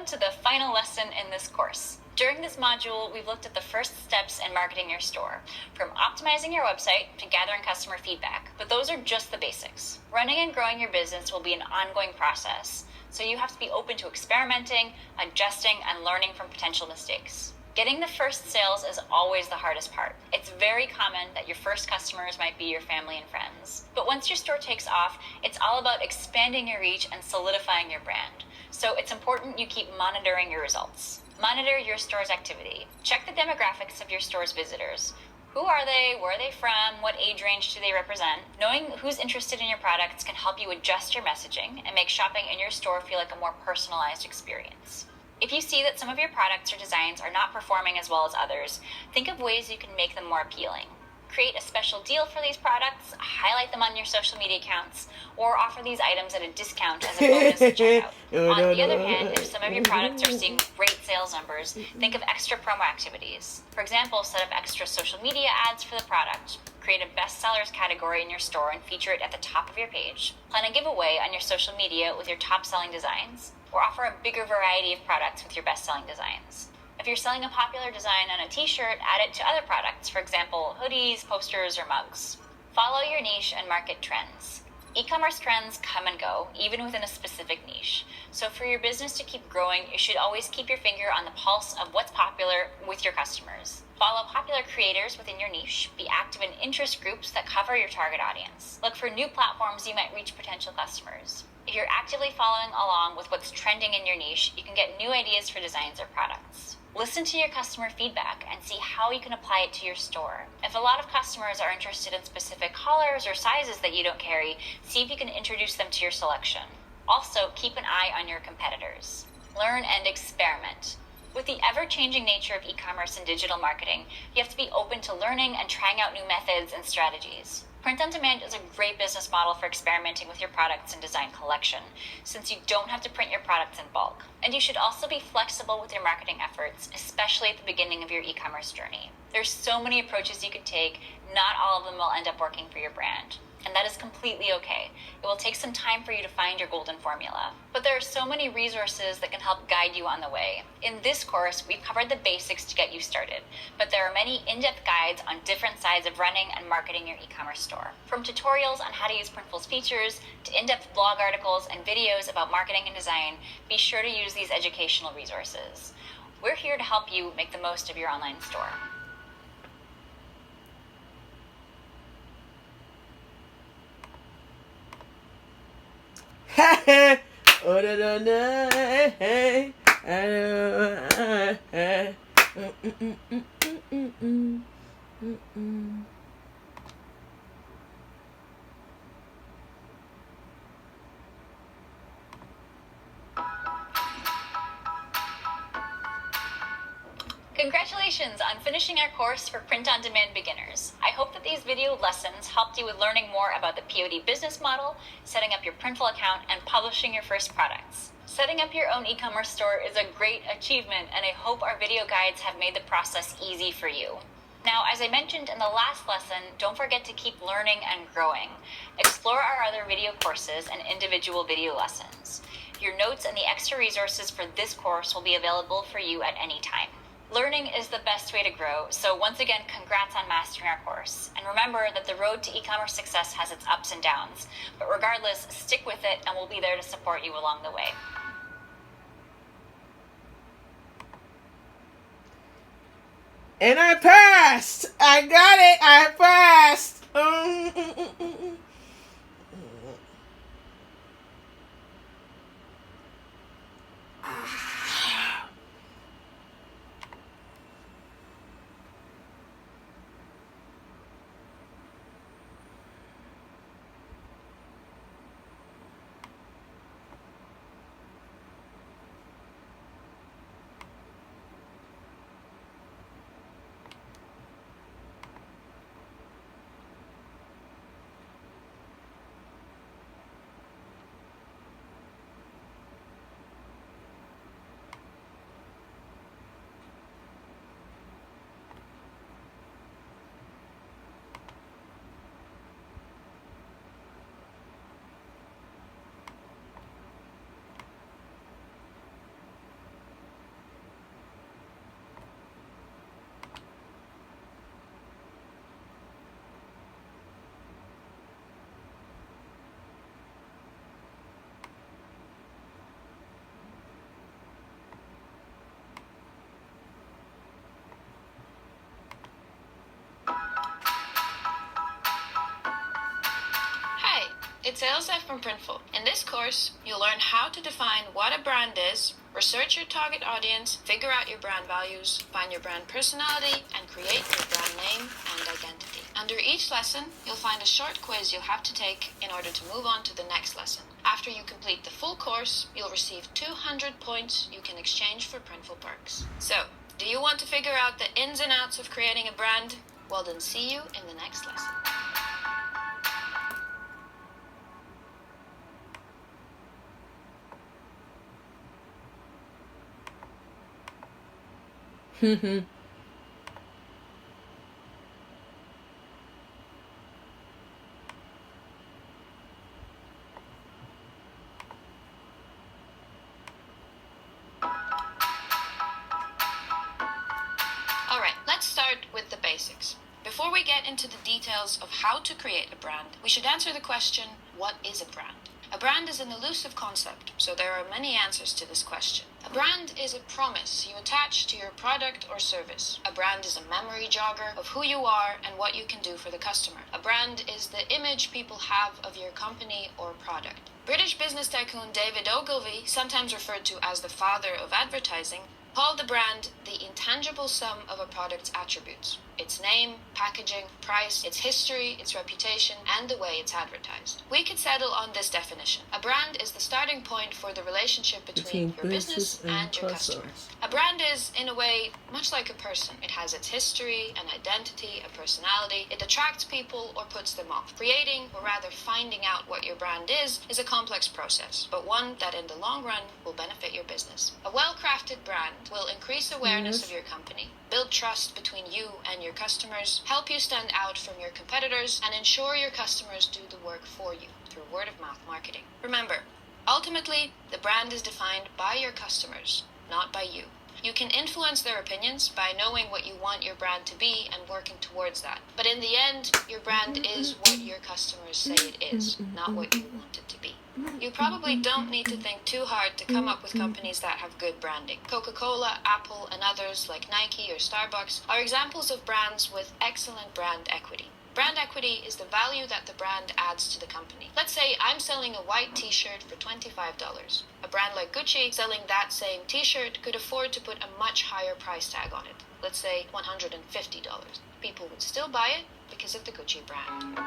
to the final lesson in this course. During this module, we've looked at the first steps in marketing your store, from optimizing your website to gathering customer feedback, but those are just the basics. Running and growing your business will be an ongoing process, so you have to be open to experimenting, adjusting, and learning from potential mistakes. Getting the first sales is always the hardest part. It's very common that your first customers might be your family and friends. But once your store takes off, it's all about expanding your reach and solidifying your brand. So it's important you keep monitoring your results. Monitor your store's activity. Check the demographics of your store's visitors. Who are they? Where are they from? What age range do they represent? Knowing who's interested in your products can help you adjust your messaging and make shopping in your store feel like a more personalized experience. If you see that some of your products or designs are not performing as well as others, think of ways you can make them more appealing. Create a special deal for these products, highlight them on your social media accounts, or offer these items at a discount as a bonus at checkout. On the other hand, if some of your products are seeing great sales numbers, think of extra promo activities. For example, set up extra social media ads for the product. Create a bestsellers category in your store and feature it at the top of your page. Plan a giveaway on your social media with your top-selling designs, or offer a bigger variety of products with your best-selling designs. If you're selling a popular design on a t-shirt, add it to other products, for example, hoodies, posters, or mugs. Follow your niche and market trends. E-commerce trends come and go, even within a specific niche. So for your business to keep growing, you should always keep your finger on the pulse of what's popular with your customers. Follow popular creators within your niche. Be active in interest groups that cover your target audience. Look for new platforms you might reach potential customers. If you're actively following along with what's trending in your niche, you can get new ideas for designs or products. Listen to your customer feedback and see how you can apply it to your store. If a lot of customers are interested in specific colors or sizes that you don't carry, see if you can introduce them to your selection. Also, keep an eye on your competitors. Learn and experiment. With the ever-changing nature of e-commerce and digital marketing, you have to be open to learning and trying out new methods and strategies. Print on demand is a great business model for experimenting with your products and design collection, since you don't have to print your products in bulk. And you should also be flexible with your marketing efforts, especially at the beginning of your e-commerce journey. There's so many approaches you could take, not all of them will end up working for your brand. And that is completely okay. It will take some time for you to find your golden formula. But there are so many resources that can help guide you on the way. In this course, we've covered the basics to get you started, but there are many in-depth guides on different sides of running and marketing your e-commerce store. From tutorials on how to use Printful's features, to in-depth blog articles and videos about marketing and design, be sure to use these educational resources. We're here to help you make the most of your online store. Oh, no, no, hey, Congratulations on finishing our course for print-on-demand beginners. I hope that these video lessons helped you with learning more about the POD business model, setting up your Printful account, and publishing your first products. Setting up your own e-commerce store is a great achievement, and I hope our video guides have made the process easy for you. Now, as I mentioned in the last lesson, don't forget to keep learning and growing. Explore our other video courses and individual video lessons. Your notes and the extra resources for this course will be available for you at any time. Learning is the best way to grow, so once again, congrats on mastering our course. And remember that the road to e-commerce success has its ups and downs, but regardless, stick with it and we'll be there to support you along the way. And I passed! I got it! I passed! it's Elsa from Printful. In this course, you'll learn how to define what a brand is, research your target audience, figure out your brand values, find your brand personality, and create your brand name and identity. Under each lesson, you'll find a short quiz you'll have to take in order to move on to the next lesson. After you complete the full course, you'll receive 200 points you can exchange for Printful perks. So, do you want to figure out the ins and outs of creating a brand? Well then, see you in the next lesson. Alright, let's start with the basics. Before we get into the details of how to create a brand, we should answer the question, what is a brand? A brand is an elusive concept, so there are many answers to this question. A brand is a promise you attach to your product or service. A brand is a memory jogger of who you are and what you can do for the customer. A brand is the image people have of your company or product. British business tycoon David Ogilvy, sometimes referred to as the father of advertising, called the brand the intangible sum of a product's attributes: its name, packaging, price, its history, its reputation, and the way it's advertised. We could settle on this definition. A brand is the starting point for the relationship between your business and your customer. A brand is, in a way, much like a person. It has its history, an identity, a personality. It attracts people or puts them off. Creating, or rather finding out what your brand is a complex process, but one that in the long run will benefit your business. A well-crafted brand will increase awareness of your company, build trust between you and your customers, help you stand out from your competitors, and ensure your customers do the work for you through word-of-mouth marketing. Remember, ultimately, the brand is defined by your customers, not by you. You can influence their opinions by knowing what you want your brand to be and working towards that. But in the end, your brand is what your customers say it is, not what you want it to be. You probably don't need to think too hard to come up with companies that have good branding. Coca-Cola, Apple, and others like Nike or Starbucks are examples of brands with excellent brand equity. Brand equity is the value that the brand adds to the company. Let's say I'm selling a white t-shirt for $25. A brand like Gucci selling that same t-shirt could afford to put a much higher price tag on it. Let's say $150. People would still buy it because of the Gucci brand.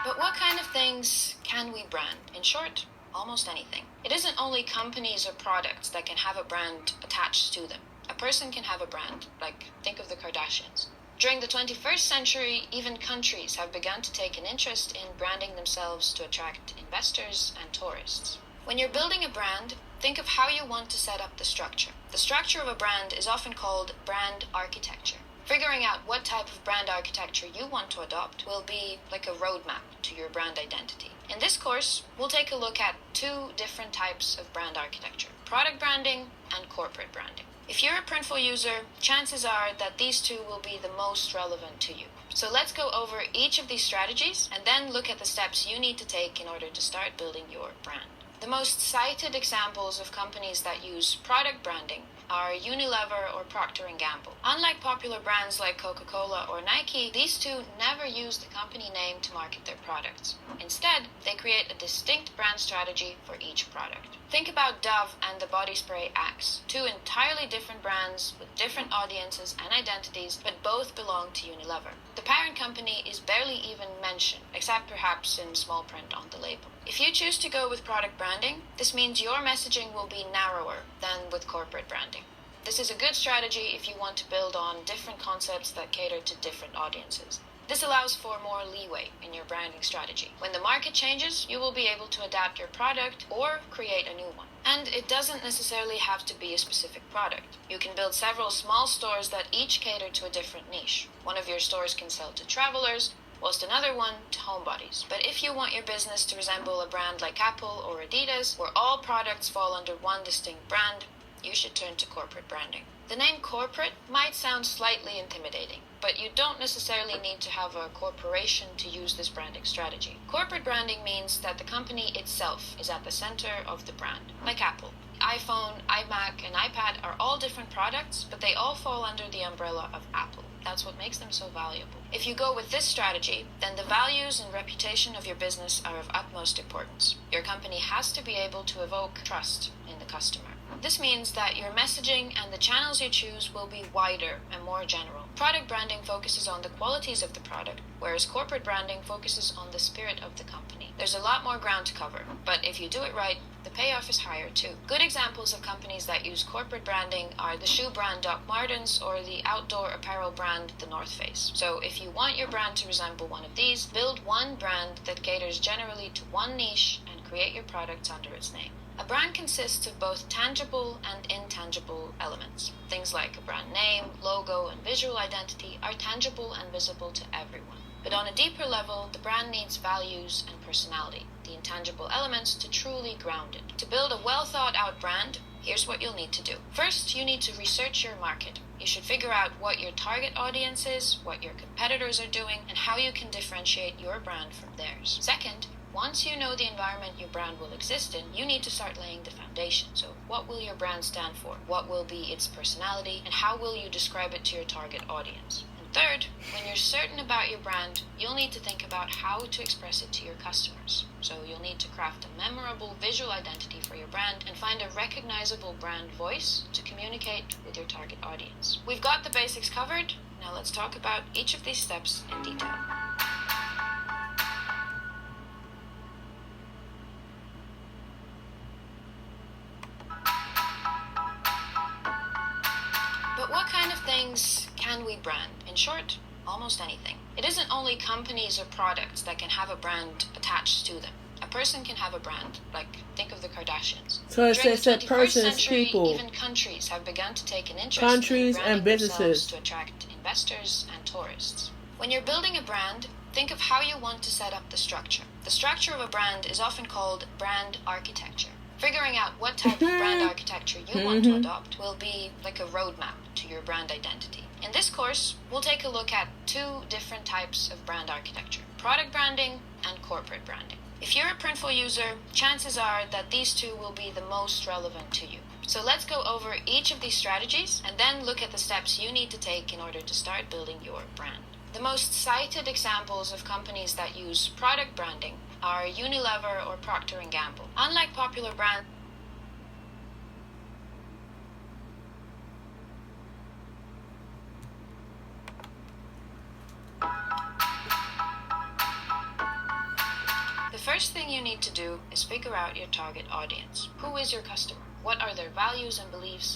But what kind of things can we brand? In short, almost anything. It isn't only companies or products that can have a brand attached to them. A person can have a brand, like think of the Kardashians. During the 21st century, even countries have begun to take an interest in branding themselves to attract investors and tourists. When you're building a brand, think of how you want to set up the structure. The structure of a brand is often called brand architecture. Figuring out what type of brand architecture you want to adopt will be like a roadmap to your brand identity. In this course, we'll take a look at two different types of brand architecture: product branding and corporate branding. If you're a Printful user, chances are that these two will be the most relevant to you. So let's go over each of these strategies and then look at the steps you need to take in order to start building your brand. The most cited examples of companies that use product branding are Unilever or Procter & Gamble. Unlike popular brands like Coca-Cola or Nike, these two never use the company name to market their products. Instead, they create a distinct brand strategy for each product. Think about Dove and the body spray Axe, two entirely different brands with different audiences and identities, but both belong to Unilever. The parent company is barely even mentioned, except perhaps in small print on the label. If you choose to go with product branding, this means your messaging will be narrower than with corporate branding. This is a good strategy if you want to build on different concepts that cater to different audiences. This allows for more leeway in your branding strategy. When the market changes, you will be able to adapt your product or create a new one. And it doesn't necessarily have to be a specific product. You can build several small stores that each cater to a different niche. One of your stores can sell to travelers, whilst another one to homebodies. But if you want your business to resemble a brand like Apple or Adidas, where all products fall under one distinct brand, you should turn to corporate branding. The name corporate might sound slightly intimidating, but you don't necessarily need to have a corporation to use this branding strategy. Corporate branding means that the company itself is at the center of the brand, like Apple. iPhone, iMac, and iPad are all different products, but they all fall under the umbrella of Apple. That's what makes them so valuable. If you go with this strategy, then the values and reputation of your business are of utmost importance. Your company has to be able to evoke trust in the customer. This means that your messaging and the channels you choose will be wider and more general. Product branding focuses on the qualities of the product, whereas corporate branding focuses on the spirit of the company. There's a lot more ground to cover, but if you do it right, the payoff is higher too. Good examples of companies that use corporate branding are the shoe brand Doc Martens or the outdoor apparel brand The North Face. So if you want your brand to resemble one of these, build one brand that caters generally to one niche and create your products under its name. A brand consists of both tangible and intangible elements. Things like a brand name, logo, and visual identity are tangible and visible to everyone. But on a deeper level, the brand needs values and personality, the intangible elements, to truly ground it. To build a well-thought-out brand, here's what you'll need to do. First, you need to research your market. You should figure out what your target audience is, what your competitors are doing, and how you can differentiate your brand from theirs. Second, once you know the environment your brand will exist in, you need to start laying the foundation. So what will your brand stand for? What will be its personality? And how will you describe it to your target audience? And third, when you're certain about your brand, you'll need to think about how to express it to your customers. So you'll need to craft a memorable visual identity for your brand and find a recognizable brand voice to communicate with your target audience. We've got the basics covered. Now let's talk about each of these steps in detail. But what kind of things can we brand? In short, almost anything. It isn't only companies or products that can have a brand attached to them. A person can have a brand, like think of the Kardashians. So it During says the that 21st persons, century, people, even countries have begun to take an interest countries in branding and businesses themselves to attract investors and tourists. When you're building a brand, think of how you want to set up the structure. The structure of a brand is often called brand architecture. Figuring out what type of brand architecture you want to adopt will be like a roadmap to your brand identity. In this course, we'll take a look at two different types of brand architecture: product branding and corporate branding. If you're a Printful user, chances are that these two will be the most relevant to you. So let's go over each of these strategies and then look at the steps you need to take in order to start building your brand. The most cited examples of companies that use product branding are Unilever or Procter & Gamble. Unlike popular brands, the first thing you need to do is figure out your target audience. Who is your customer? What are their values and beliefs?